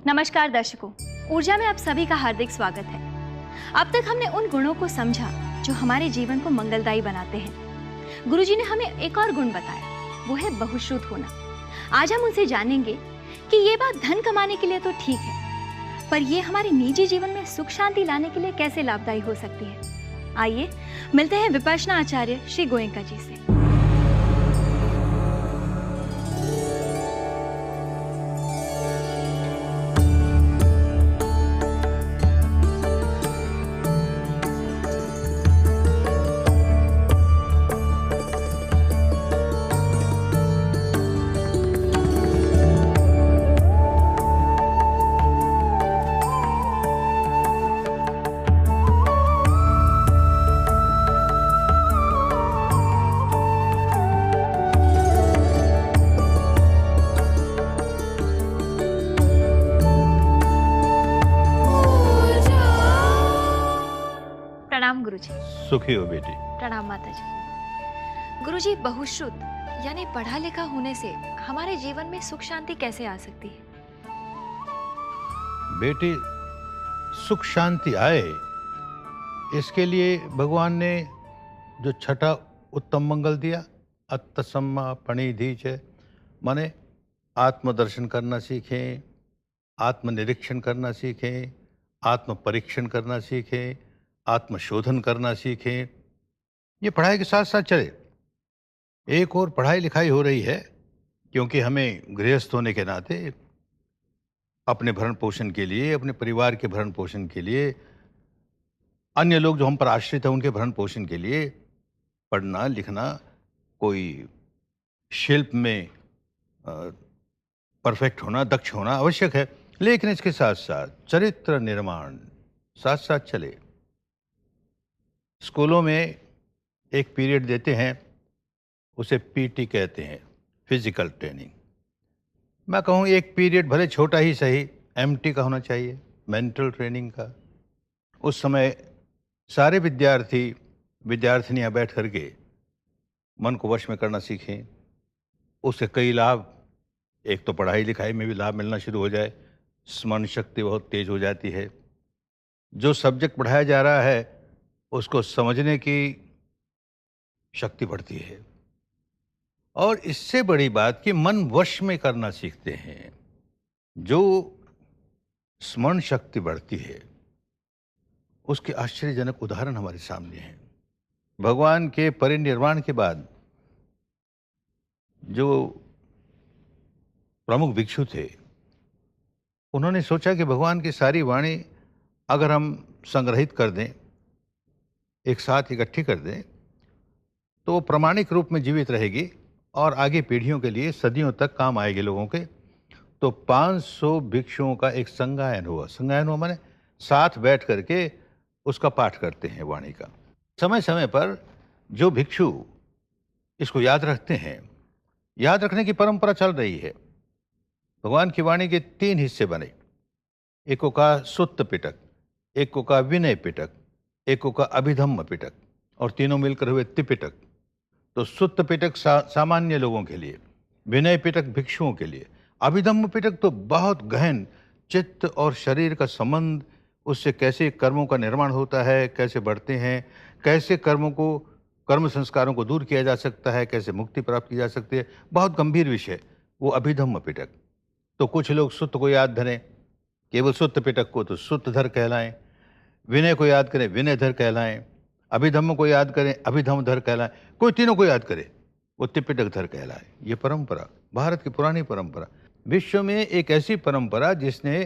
नमस्कार दर्शकों, ऊर्जा में आप सभी का हार्दिक स्वागत है। अब तक हमने उन गुणों को समझा जो हमारे जीवन को मंगलदायी बनाते हैं। गुरुजी ने हमें एक और गुण बताया, वो है बहुश्रुत होना। आज हम उनसे जानेंगे कि ये बात धन कमाने के लिए तो ठीक है, पर ये हमारे निजी जीवन में सुख शांति लाने के लिए कैसे लाभदायी हो सकती है। आइए मिलते हैं विपश्यना आचार्य श्री गोयंका जी से। प्रणाम गुरुजी। सुखी हो बेटी। प्रणाम माता जी। गुरुजी, बहुश्रुत यानी पढ़ा लिखा होने से हमारे जीवन में सुख शांति कैसे आ सकती है? बेटी, सुख शांति आए इसके लिए भगवान ने जो छठा उत्तम मंगल दिया, अत्तसम्मा फणिधीच, माने आत्मदर्शन करना सीखें, आत्मनिरीक्षण करना सीखें, आत्म परीक्षण करना सीखें, आत्मशोधन करना सीखें। ये पढ़ाई के साथ साथ चले। एक और पढ़ाई लिखाई हो रही है, क्योंकि हमें गृहस्थ होने के नाते अपने भरण पोषण के लिए, अपने परिवार के भरण पोषण के लिए, अन्य लोग जो हम पर आश्रित हैं उनके भरण पोषण के लिए पढ़ना लिखना, कोई शिल्प में परफेक्ट होना, दक्ष होना आवश्यक है। लेकिन इसके साथ साथ चरित्र निर्माण साथ साथ चले। स्कूलों में एक पीरियड देते हैं, उसे पीटी कहते हैं, फिजिकल ट्रेनिंग। मैं कहूँ एक पीरियड भले छोटा ही सही, एमटी का होना चाहिए, मेंटल ट्रेनिंग का। उस समय सारे विद्यार्थी विद्यार्थिनियां बैठ करके मन को वश में करना सीखें। उससे कई लाभ, एक तो पढ़ाई लिखाई में भी लाभ मिलना शुरू हो जाए, स्मरण शक्ति बहुत तेज हो जाती है, जो सब्जेक्ट पढ़ाया जा रहा है उसको समझने की शक्ति बढ़ती है, और इससे बड़ी बात कि मन वश में करना सीखते हैं। जो स्मरण शक्ति बढ़ती है उसके आश्चर्यजनक उदाहरण हमारे सामने हैं। भगवान के परिनिर्वाण के बाद जो प्रमुख भिक्षु थे, उन्होंने सोचा कि भगवान की सारी वाणी अगर हम संग्रहित कर दें, एक साथ इकट्ठी कर दें, तो वो प्रामाणिक रूप में जीवित रहेगी और आगे पीढ़ियों के लिए सदियों तक काम आएगी लोगों के। तो 500 भिक्षुओं का एक संगायन हुआ। संगायन हुआ माने साथ बैठ करके उसका पाठ करते हैं वाणी का। समय समय पर जो भिक्षु इसको याद रखते हैं, याद रखने की परंपरा चल रही है। भगवान की वाणी के 3 हिस्से बने। एक को कहा सुत्त पिटक, एक को कहा विनय पिटक, एक को कहा अभिधम्म पिटक, और तीनों मिलकर हुए त्रिपिटक। तो सुत्त पिटक सामान्य लोगों के लिए, विनय पिटक भिक्षुओं के लिए, अभिधम्म पिटक तो बहुत गहन चित्त और शरीर का संबंध, उससे कैसे कर्मों का निर्माण होता है, कैसे बढ़ते हैं, कैसे कर्मों को, कर्म संस्कारों को दूर किया जा सकता है, कैसे मुक्ति प्राप्त की जा सकती है, बहुत गंभीर विषय, वो अभिधम्म पिटक। तो कुछ लोग सुत्त को याद धरें, केवल सुत्त पिटक को तो सुत्तधर कहलाएं, विनय को याद करें विनयधर कहलाएं, अभिधम्म को याद करें अभिधम्मधर कहलाएं, कोई तीनों को याद करे वो त्रिपिटकधर कहलाए। ये परंपरा भारत की पुरानी परंपरा, विश्व में एक ऐसी परंपरा जिसने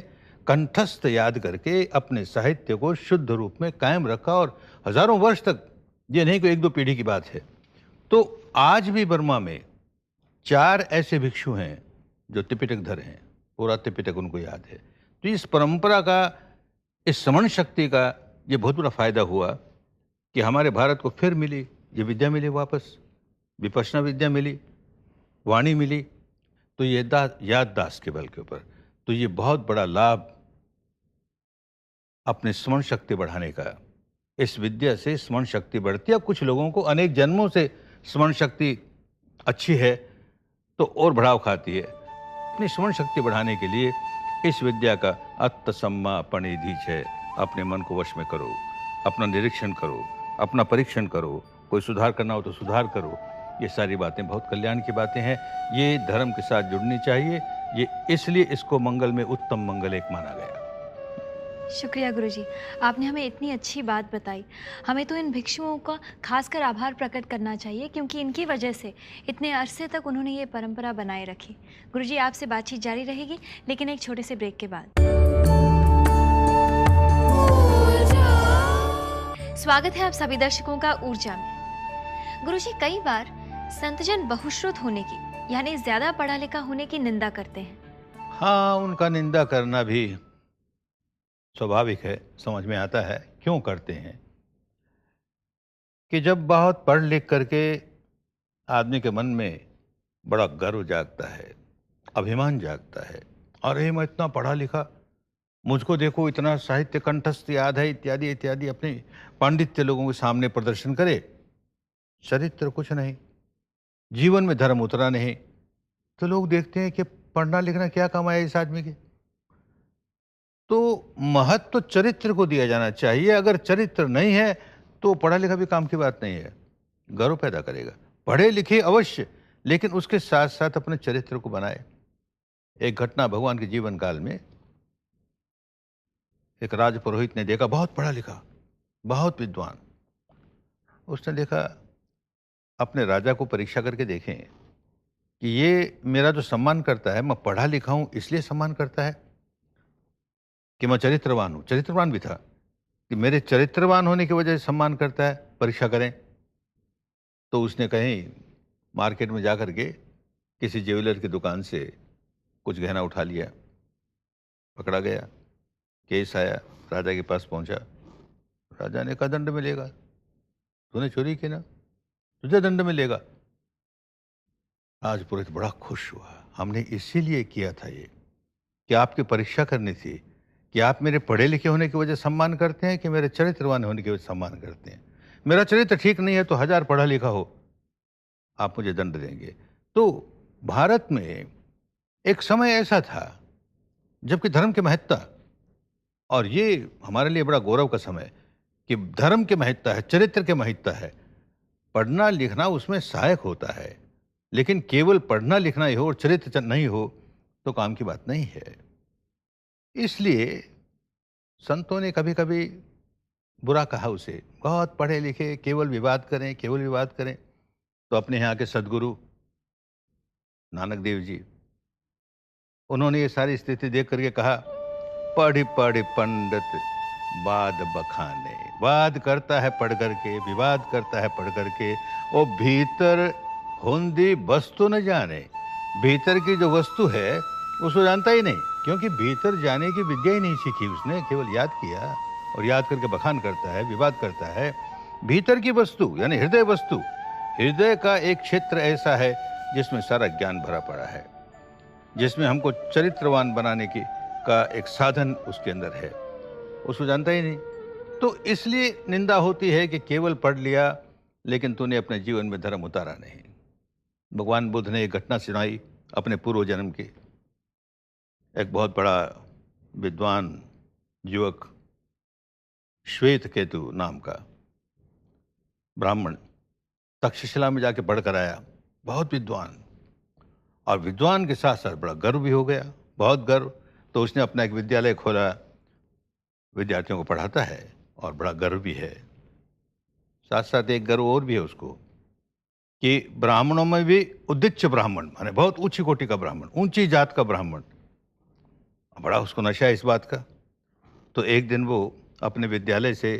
कंठस्थ याद करके अपने साहित्य को शुद्ध रूप में कायम रखा, और हजारों वर्ष तक, ये नहीं कोई 1-2 पीढ़ी की बात है। तो आज भी बर्मा में 4 ऐसे भिक्षु हैं जो त्रिपिटकधर हैं, पूरा त्रिपिटक उनको याद है। तो इस परंपरा का, इस स्मरण शक्ति का ये बहुत बड़ा फायदा हुआ कि हमारे भारत को फिर मिली, ये विद्या मिली वापस, विपश्यना विद्या मिली, वाणी मिली। तो ये याददाश्त के बल के ऊपर, तो ये बहुत बड़ा लाभ अपने स्मरण शक्ति बढ़ाने का। इस विद्या से स्मरण शक्ति बढ़ती है। अब कुछ लोगों को अनेक जन्मों से स्मरण शक्ति अच्छी है तो और बढ़ाव खाती है। अपनी स्मरण शक्ति बढ़ाने के लिए इस विद्या का अत्त सम्मा पणिधि है। अपने मन को वश में करो, अपना निरीक्षण करो, अपना परीक्षण करो, कोई सुधार करना हो तो सुधार करो। ये सारी बातें बहुत कल्याण की बातें हैं, ये धर्म के साथ जुड़नी चाहिए। ये इसलिए इसको मंगल में उत्तम मंगल एक माना गया। शुक्रिया गुरुजी, आपने हमें इतनी अच्छी बात बताई। हमें तो इन भिक्षुओं का खासकर आभार प्रकट करना चाहिए, क्योंकि इनकी वजह से इतने अरसे तक उन्होंने ये परंपरा बनाए रखी। गुरुजी, आपसे बातचीत जारी रहेगी, लेकिन एक छोटे से ब्रेक के बाद। स्वागत है आप सभी दर्शकों का ऊर्जा में। गुरुजी, कई बार संतजन बहुश्रुत होने की, यानी ज्यादा पढ़ा लिखा होने की निंदा करते हैं। हाँ, उनका निंदा करना भी स्वाभाविक है, समझ में आता है क्यों करते हैं। कि जब बहुत पढ़ लिख करके आदमी के मन में बड़ा गर्व जागता है, अभिमान जागता है, अरे मैं इतना पढ़ा लिखा, मुझको देखो इतना साहित्य कंठस्थ याद है, इत्यादि इत्यादि, अपने पांडित्य लोगों के सामने प्रदर्शन करे, चरित्र कुछ नहीं, जीवन में धर्म उतरा नहीं, तो लोग देखते हैं कि पढ़ना लिखना क्या काम है इस आदमी के। तो महत्व तो चरित्र को दिया जाना चाहिए। अगर चरित्र नहीं है तो पढ़ा लिखा भी काम की बात नहीं है, गर्व पैदा करेगा। पढ़े लिखे अवश्य, लेकिन उसके साथ साथ अपने चरित्र को बनाए। एक घटना भगवान के जीवन काल में, एक राज पुरोहित ने देखा, बहुत पढ़ा लिखा, बहुत विद्वान। उसने देखा, अपने राजा को परीक्षा करके देखें कि ये मेरा जो सम्मान करता है, मैं पढ़ा लिखा हूं इसलिए सम्मान करता है कि मैं चरित्रवान हूं। चरित्रवान भी था कि मेरे चरित्रवान होने की वजह से सम्मान करता है, परीक्षा करें। तो उसने कहीं मार्केट में जाकर के किसी ज्वेलर की दुकान से कुछ गहना उठा लिया, पकड़ा गया, केस आया, राजा के पास पहुंचा। राजा ने कहा दंड मिलेगा, तूने चोरी की ना, तुझे दंड मिलेगा। आज पुरोहित बड़ा खुश हुआ, हमने इसीलिए किया था ये कि आपकी परीक्षा करनी थी कि आप मेरे पढ़े लिखे होने की वजह से सम्मान करते हैं कि मेरे चरित्रवान होने की वजह से सम्मान करते हैं। मेरा चरित्र ठीक नहीं है तो 1000 पढ़ा लिखा हो, आप मुझे दंड देंगे। तो भारत में एक समय ऐसा था जबकि धर्म की महत्ता, और ये हमारे लिए बड़ा गौरव का समय कि धर्म की महत्ता है, चरित्र की महत्ता है। पढ़ना लिखना उसमें सहायक होता है, लेकिन केवल पढ़ना लिखना ही हो और चरित्र नहीं हो तो काम की बात नहीं है। इसलिए संतों ने कभी कभी बुरा कहा उसे, बहुत पढ़े लिखे केवल विवाद करें, केवल विवाद करें। तो अपने यहाँ के सदगुरु नानक देव जी, उन्होंने ये सारी स्थिति देख करके कहा, पढ़ पढ़ पंडित वाद बखाने। वाद करता है पढ़ करके, विवाद करता है पढ़ करके, और भीतर हुंदी वस्तु न जाने। भीतर की जो वस्तु है उसको जानता ही नहीं, क्योंकि भीतर जाने की विद्या ही नहीं सीखी उसने, केवल याद किया और याद करके बखान करता है, विवाद करता है। भीतर की वस्तु यानी हृदय वस्तु, हृदय का एक क्षेत्र ऐसा है जिसमें सारा ज्ञान भरा पड़ा है, जिसमें हमको चरित्रवान बनाने की का एक साधन उसके अंदर है, उसको जानता ही नहीं। तो इसलिए निंदा होती है कि केवल पढ़ लिया लेकिन तूने अपने जीवन में धर्म उतारा नहीं। भगवान बुद्ध ने एक घटना सुनाई अपने पूर्व जन्म की। एक बहुत बड़ा विद्वान युवक, श्वेत केतु नाम का ब्राह्मण, तक्षशिला में जाके पढ़ कर आया, बहुत विद्वान, और विद्वान के साथ साथ बड़ा गर्व भी हो गया, बहुत गर्व। तो उसने अपना एक विद्यालय खोला, विद्यार्थियों को पढ़ाता है और बड़ा गर्व भी है। साथ साथ एक गर्व और भी है उसको कि ब्राह्मणों में भी उद्दिच्च ब्राह्मण, माने बहुत ऊंची कोटि का ब्राह्मण, ऊंची जात का ब्राह्मण, बड़ा उसको नशा है इस बात का। तो एक दिन वो अपने विद्यालय से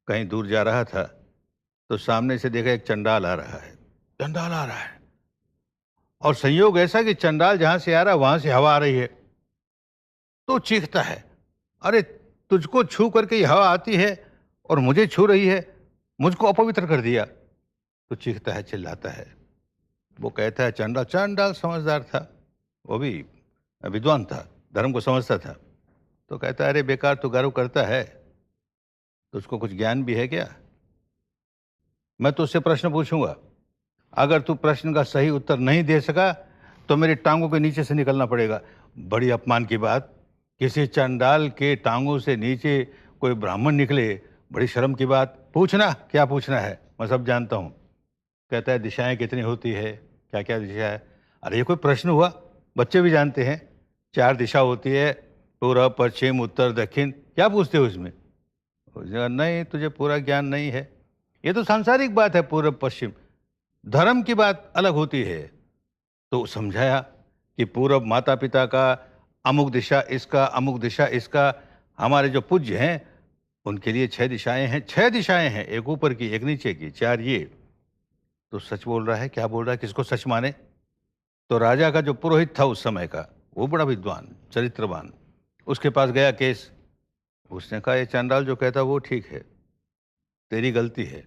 कहीं दूर जा रहा था, तो सामने से देखा एक चंडाल आ रहा है, चंडाल आ रहा है, और संयोग ऐसा कि चंडाल जहां से आ रहा है वहां से हवा आ रही है। तो चीखता है, अरे तुझको छू करके ये हवा आती है और मुझे छू रही है, मुझको अपवित्र कर दिया। तो चीखता है, चिल्लाता है। वो कहता है, चंडाल, चंडाल समझदार था, वो भी विद्वान था, धर्म को समझता था। तो कहता है, अरे बेकार तू गर्व करता है, तुझको कुछ ज्ञान भी है क्या? मैं तुझसे प्रश्न पूछूंगा, अगर तू प्रश्न का सही उत्तर नहीं दे सका तो मेरी टांगों के नीचे से निकलना पड़ेगा। बड़ी अपमान की बात, किसी चंडाल के टांगों से नीचे कोई ब्राह्मण निकले, बड़ी शर्म की बात। पूछना, क्या पूछना है, मैं सब जानता हूँ। कहता है दिशाएं कितनी होती है, क्या क्या दिशा है। अरे ये कोई प्रश्न हुआ? बच्चे भी जानते हैं 4 दिशा होती है, पूरब पश्चिम उत्तर दक्षिण। क्या पूछते हो इसमें? उसने कहा, नहीं, तुझे पूरा ज्ञान नहीं है, ये तो सांसारिक बात है पूरब पश्चिम, धर्म की बात अलग होती है। तो समझाया कि पूरब माता पिता का, अमुक दिशा इसका, अमुक दिशा इसका। हमारे जो पूज्य हैं उनके लिए 6 दिशाएं हैं, 6 दिशाएं हैं, एक ऊपर की, एक नीचे की, 4 ये। तो सच बोल रहा है, क्या बोल रहा है, किसको सच माने? तो राजा का जो पुरोहित था उस समय का, वो बड़ा विद्वान चरित्रवान, उसके पास गया केस। उसने कहा ये चंडाल जो कहता वो ठीक है, तेरी गलती है।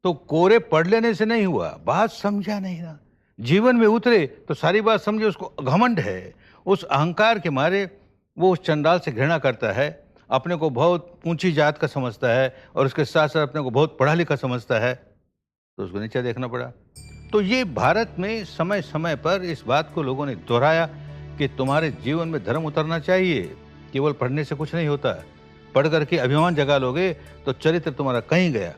तो कोरे पढ़ लेने से नहीं हुआ, बात समझा नहीं ना, जीवन में उतरे तो सारी बात समझे। उसको घमंड है, उस अहंकार के मारे वो उस चंडाल से घृणा करता है, अपने को बहुत ऊंची जात का समझता है और उसके साथ साथ अपने को बहुत पढ़ा लिखा समझता है, तो उसको नीचे देखना पड़ा। तो ये भारत में समय समय पर इस बात को लोगों ने दोहराया कि तुम्हारे जीवन में धर्म उतरना चाहिए, केवल पढ़ने से कुछ नहीं होता। पढ़ करके अभिमान जगा लोगे तो चरित्र तुम्हारा कहीं गया।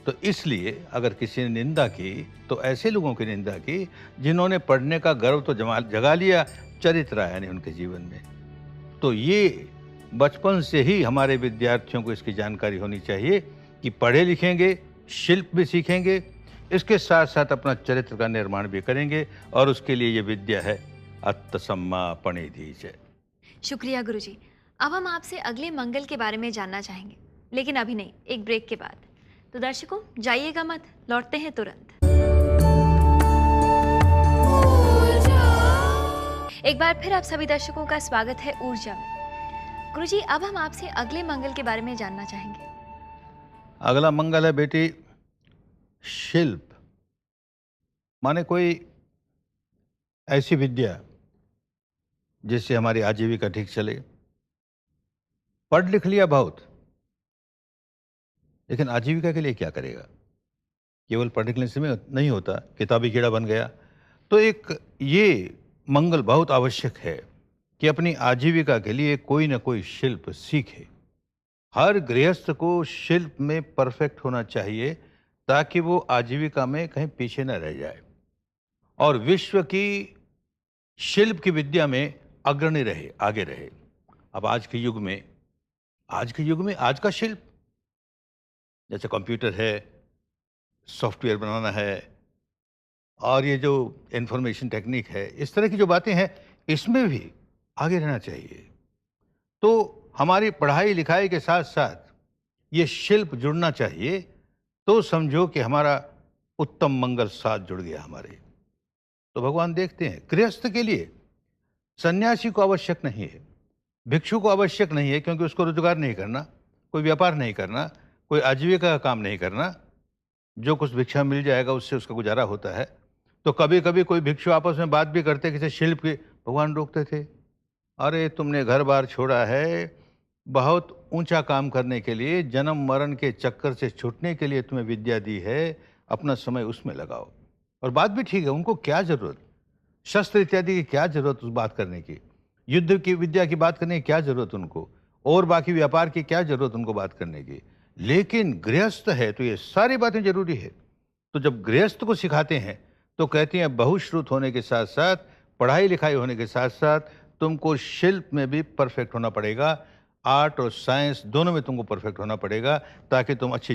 तो इसलिए अगर किसी ने निंदा की तो ऐसे लोगों की निंदा की जिन्होंने पढ़ने का गर्व तो जगा लिया, चरित्र आया नहीं उनके जीवन में। तो ये बचपन से ही हमारे विद्यार्थियों को इसकी जानकारी होनी चाहिए कि पढ़े लिखेंगे, शिल्प भी सीखेंगे, इसके साथ साथ अपना चरित्र का निर्माण भी करेंगे, और उसके लिए ये विद्या है अत्तसम्मा पणिधीच। शुक्रिया गुरुजी। अब हम आपसे अगले मंगल के बारे में जानना चाहेंगे, लेकिन अभी नहीं, एक ब्रेक के बाद। तो दर्शकों जाइएगा मत, लौटते हैं तुरंत। एक बार फिर आप सभी दर्शकों का स्वागत है ऊर्जा में। गुरुजी, अब हम आपसे अगले मंगल के बारे में जानना चाहेंगे। अगला मंगल है बेटी शिल्प, माने कोई ऐसी विद्या जिससे हमारी आजीविका ठीक चले। पढ़ लिख लिया बहुत, लेकिन आजीविका के लिए क्या करेगा? केवल पढ़ लिखने से नहीं होता, किताबी कीड़ा बन गया। तो एक ये मंगल बहुत आवश्यक है कि अपनी आजीविका के लिए कोई ना कोई शिल्प सीखे। हर गृहस्थ को शिल्प में परफेक्ट होना चाहिए ताकि वो आजीविका में कहीं पीछे न रह जाए और विश्व की शिल्प की विद्या में अग्रणी रहे, आगे रहे। अब आज के युग में आज का शिल्प, जैसे कंप्यूटर है, सॉफ्टवेयर बनाना है, और ये जो इंफॉर्मेशन टेक्निक है, इस तरह की जो बातें हैं, इसमें भी आगे रहना चाहिए। तो हमारी पढ़ाई लिखाई के साथ साथ ये शिल्प जुड़ना चाहिए, तो समझो कि हमारा उत्तम मंगल साथ जुड़ गया हमारे। तो भगवान देखते हैं गृहस्थ के लिए सन्यासी को आवश्यक नहीं है, भिक्षु को आवश्यक नहीं है, क्योंकि उसको रोजगार नहीं करना, कोई व्यापार नहीं करना, कोई आजीविका का काम नहीं करना, जो कुछ भिक्षा मिल जाएगा उससे उसका गुजारा होता है। तो कभी कभी कोई भिक्षु आपस में बात भी करते किसी शिल्प की, भगवान रोकते थे, अरे तुमने घर बार छोड़ा है बहुत ऊंचा काम करने के लिए, जन्म मरण के चक्कर से छूटने के लिए तुम्हें विद्या दी है, अपना समय उसमें लगाओ। और बात भी ठीक है, उनको क्या जरूरत, शस्त्र इत्यादि की क्या जरूरत उस बात करने की, युद्ध की विद्या की बात करने की क्या जरूरत उनको, और बाकी व्यापार की क्या जरूरत उनको बात करने की। लेकिन गृहस्थ है तो ये सारी बातें जरूरी है। तो जब गृहस्थ को सिखाते हैं तो कहते हैं बहुश्रुत होने के साथ साथ, पढ़ाई लिखाई होने के साथ साथ तुमको शिल्प में भी परफेक्ट होना पड़ेगा, आर्ट और साइंस दोनों में तुमको परफेक्ट होना पड़ेगा, ताकि तुम अच्छी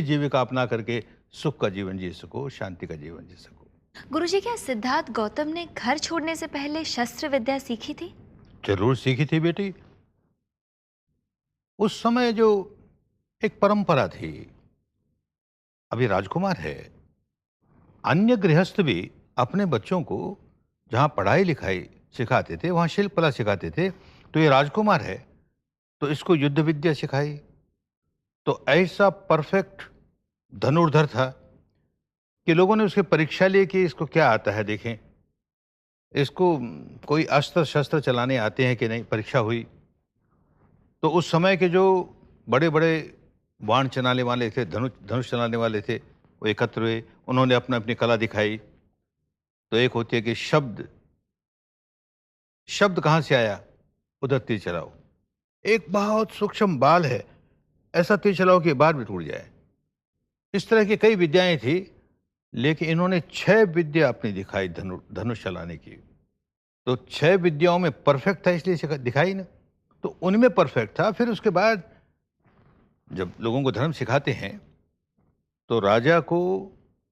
जीविका अपना करके सुख का जीवन जी सको, शांति का जीवन जी सको। गुरुजी, क्या सिद्धार्थ गौतम ने घर छोड़ने से पहले शस्त्र विद्या सीखी थी? जरूर सीखी थी बेटी। उस समय जो एक परंपरा थी, अभी राजकुमार है, अन्य गृहस्थ भी अपने बच्चों को जहां पढ़ाई लिखाई सिखाते थे वहां शिल्प कला सिखाते थे। तो ये राजकुमार है तो इसको युद्ध विद्या सिखाई। तो ऐसा परफेक्ट धनुर्धर था कि लोगों ने उसकी परीक्षा ली कि इसको क्या आता है, देखें इसको कोई अस्त्र शस्त्र चलाने आते हैं कि नहीं, परीक्षा हुई। तो उस समय के जो बड़े बड़े बाण चलाने वाले थे, धनुष चलाने वाले थे, वो एकत्र हुए, उन्होंने अपनी कला दिखाई। तो एक होती है कि शब्द कहाँ से आया, उधर तीर चलाओ। एक बहुत सूक्ष्म बाल है, ऐसा तीर चलाओ कि बार भी टूट जाए। इस तरह की कई विद्याएं थी, लेकिन इन्होंने 6 विद्या अपनी दिखाई धनुष चलाने की। तो 6 विद्याओं में परफेक्ट था, इसलिए दिखाई ना, तो उनमें परफेक्ट था। फिर उसके बाद जब लोगों को धर्म सिखाते हैं तो राजा को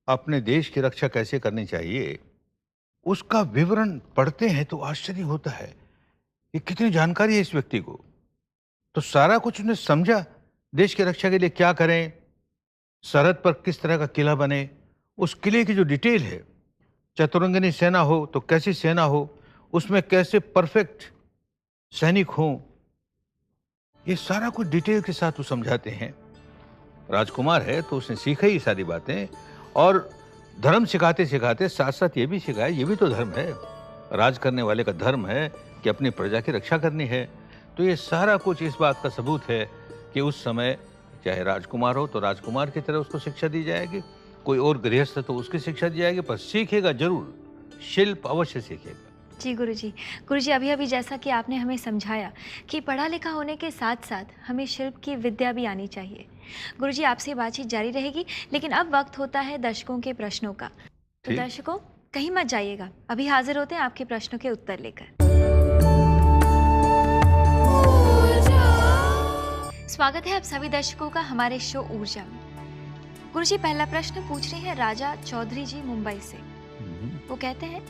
अपने देश की रक्षा कैसे करनी चाहिए उसका विवरण पढ़ते हैं तो आश्चर्य होता है कि कितनी जानकारी है इस व्यक्ति को। तो सारा कुछ उसने समझा, देश की रक्षा के लिए क्या करें, सरहद पर किस तरह का किला बने, उस किले की जो डिटेल है, चतुरंगिनी सेना हो तो कैसी सेना हो, उसमें कैसे परफेक्ट सैनिक हों, ये सारा कुछ डिटेल के साथ वो समझाते हैं। राजकुमार है तो उसने सीखा ही सारी बातें, और धर्म सिखाते सिखाते साथ साथ ये भी सिखाया, ये भी तो धर्म है, राज करने वाले का धर्म है कि अपनी प्रजा की रक्षा करनी है। तो ये सारा कुछ इस बात का सबूत है कि उस समय चाहे राजकुमार हो तो राजकुमार की तरह उसको शिक्षा दी जाएगी, कोई और गृहस्थ तो उसकी शिक्षा दी जाएगी, पर सीखेगा जरूर, शिल्प अवश्य सीखेगा। जी गुरुजी, गुरुजी अभी अभी जैसा कि आपने हमें समझाया कि पढ़ा लिखा होने के साथ साथ हमें शिल्प की विद्या भी आनी चाहिए। गुरुजी आपसे बातचीत जारी रहेगी, लेकिन अब वक्त होता है दर्शकों के प्रश्नों का। तो दर्शकों कहीं मत जाइएगा, अभी हाजिर होते हैं आपके प्रश्नों के उत्तर लेकर। स्वागत है आप सभी दर्शकों का हमारे शो ऊर्जा में। गुरुजी पहला प्रश्न पूछ रहे हैं राजा चौधरी जी मुंबई से। वो कहते हैं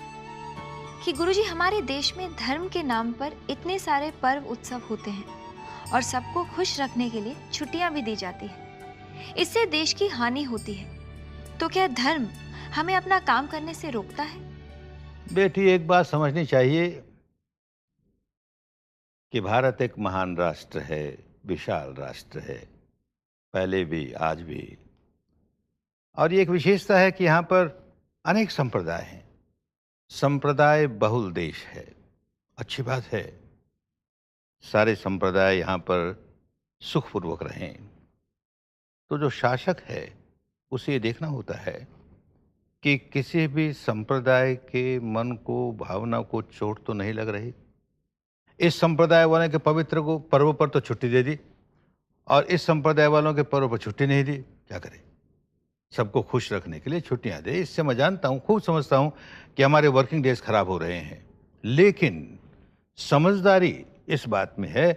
कि गुरुजी हमारे देश में धर्म के नाम पर इतने सारे पर्व उत्सव होते हैं और सबको खुश रखने के लिए छुट्टियां भी दी जाती है, इससे देश की हानि होती है, तो क्या धर्म हमें अपना काम करने से रोकता है? बेटी एक बात समझनी चाहिए कि भारत एक महान राष्ट्र है, विशाल राष्ट्र है, पहले भी आज भी, और ये एक विशेषता है कि यहाँ पर अनेक संप्रदाय हैं, संप्रदाय बहुल देश है। अच्छी बात है, सारे संप्रदाय यहाँ पर सुखपूर्वक रहें। तो जो शासक है उसे ये देखना होता है कि किसी भी संप्रदाय के मन को, भावना को चोट तो नहीं लग रही। इस संप्रदाय वाले के पवित्र को पर्व पर तो छुट्टी दे दी और इस संप्रदाय वालों के पर्व पर छुट्टी नहीं दी, क्या करें? सबको खुश रखने के लिए छुट्टियां दे। इससे मैं जानता हूं, खूब समझता हूं कि हमारे वर्किंग डेज खराब हो रहे हैं, लेकिन समझदारी इस बात में है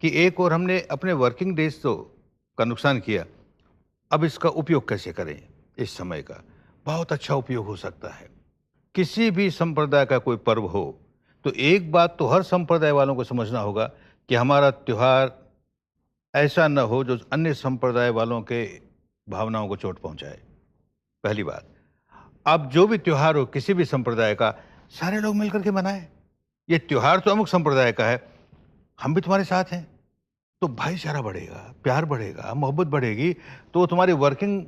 कि एक और हमने अपने वर्किंग डेज तो का नुकसान किया, अब इसका उपयोग कैसे करें? इस समय का बहुत अच्छा उपयोग हो सकता है। किसी भी संप्रदाय का कोई पर्व हो तो एक बात तो हर संप्रदाय वालों को समझना होगा कि हमारा त्योहार ऐसा न हो जो अन्य संप्रदाय वालों के भावनाओं को चोट पहुंचाए। पहली बात, अब जो भी त्योहार हो किसी भी संप्रदाय का, सारे लोग मिलकर के मनाएं। ये त्योहार तो अमुक संप्रदाय का है, हम भी तुम्हारे साथ हैं, तो भाईचारा बढ़ेगा, प्यार बढ़ेगा, मोहब्बत बढ़ेगी, तो तुम्हारे वर्किंग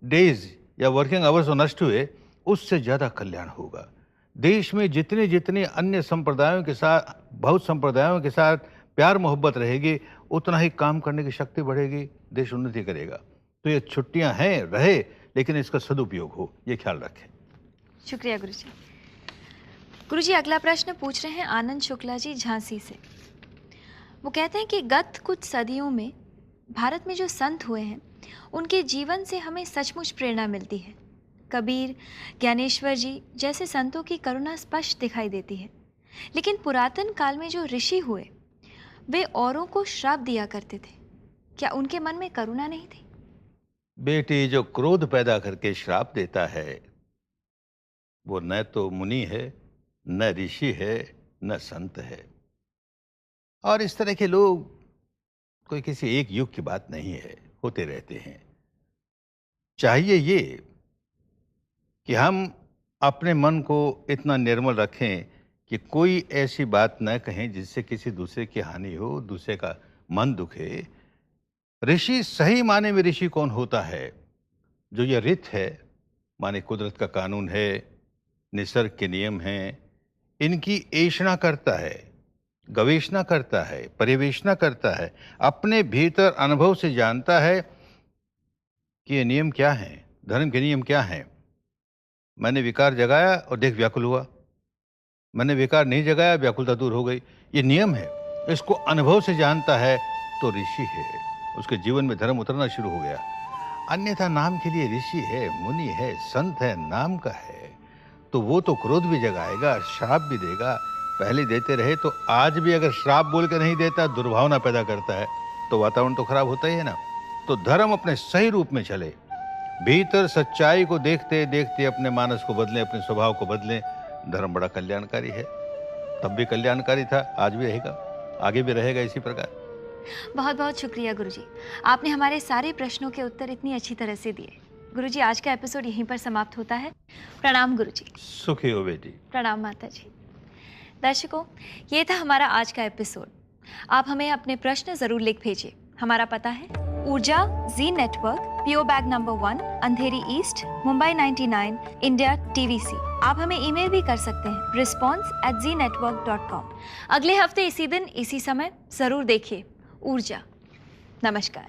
डेज या वर्किंग आवर्स जो नष्ट हुए उससे ज़्यादा कल्याण होगा। देश में जितने जितने अन्य संप्रदायों के साथ, बहुत संप्रदायों के साथ प्यार मोहब्बत रहेगी, उतना ही काम करने की शक्ति बढ़ेगी, देश उन्नति करेगा। तो ये छुट्टियां हैं, रहे, लेकिन इसका सदुपयोग हो, ये ख्याल रखें। शुक्रिया गुरुजी। गुरुजी अगला प्रश्न पूछ रहे हैं आनंद शुक्ला जी झांसी से। वो कहते हैं कि गत कुछ सदियों में भारत में जो संत हुए हैं उनके जीवन से हमें सचमुच प्रेरणा मिलती है। कबीर, ज्ञानेश्वर जी जैसे संतों की करुणा स्पष्ट दिखाई देती है, लेकिन पुरातन काल में जो ऋषि हुए वे औरों को श्राप दिया करते थे, क्या उनके मन में करुणा नहीं थी? बेटी, जो क्रोध पैदा करके श्राप देता है वो न तो मुनि है, न ऋषि है, न संत है। और इस तरह के लोग कोई किसी एक युग की बात नहीं है, होते रहते हैं। चाहिए ये कि हम अपने मन को इतना निर्मल रखें कि कोई ऐसी बात न कहें जिससे किसी दूसरे की हानि हो, दूसरे का मन दुखे। ऋषि सही माने में ऋषि कौन होता है? जो ये रित है, माने कुदरत का कानून है, निसर्ग के नियम हैं, इनकी ऐषणा करता है, गवेषणा करता है, परिवेशना करता है, अपने भीतर अनुभव से जानता है कि ये नियम क्या हैं, धर्म के नियम क्या हैं। मैंने विकार जगाया और देख व्याकुल हुआ, मैंने विकार नहीं जगाया, व्याकुलता दूर हो गई। ये नियम है, इसको अनुभव से जानता है तो ऋषि है। उसके जीवन में धर्म उतरना शुरू हो गया। अन्यथा नाम के लिए ऋषि है, मुनि है, संत है, नाम का है, तो वो तो क्रोध भी जगाएगा, श्राप भी देगा। पहले देते रहे तो आज भी अगर श्राप बोल के नहीं देता, दुर्भावना पैदा करता है, तो वातावरण तो खराब होता ही है ना। तो धर्म अपने सही रूप में चले, भीतर सच्चाई को देखते देखते अपने मानस को बदलें, अपने स्वभाव को बदलें। धर्म बड़ा कल्याणकारी है, तब भी कल्याणकारी था, आज भी रहेगा, आगे भी रहेगा इसी प्रकार। बहुत बहुत शुक्रिया गुरुजी, आपने हमारे सारे प्रश्नों के उत्तर इतनी अच्छी तरह से दिए। गुरुजी, आज का एपिसोड यहीं पर समाप्त होता है। प्रणाम गुरुजी। सुखी हो बेटी। प्रणाम माता जी। दर्शकों, ये था हमारा आज का एपिसोड। आप हमें अपने प्रश्न जरूर लिख भेजिए। हमारा पता है ऊर्जा G network, PO bag number 1, अंधेरी ईस्ट, मुंबई 99, इंडिया, TVC। आप हमें ईमेल भी कर सकते हैं response@znetwork.com। अगले हफ्ते इसी दिन इसी समय जरूर देखिए ऊर्जा। नमस्कार।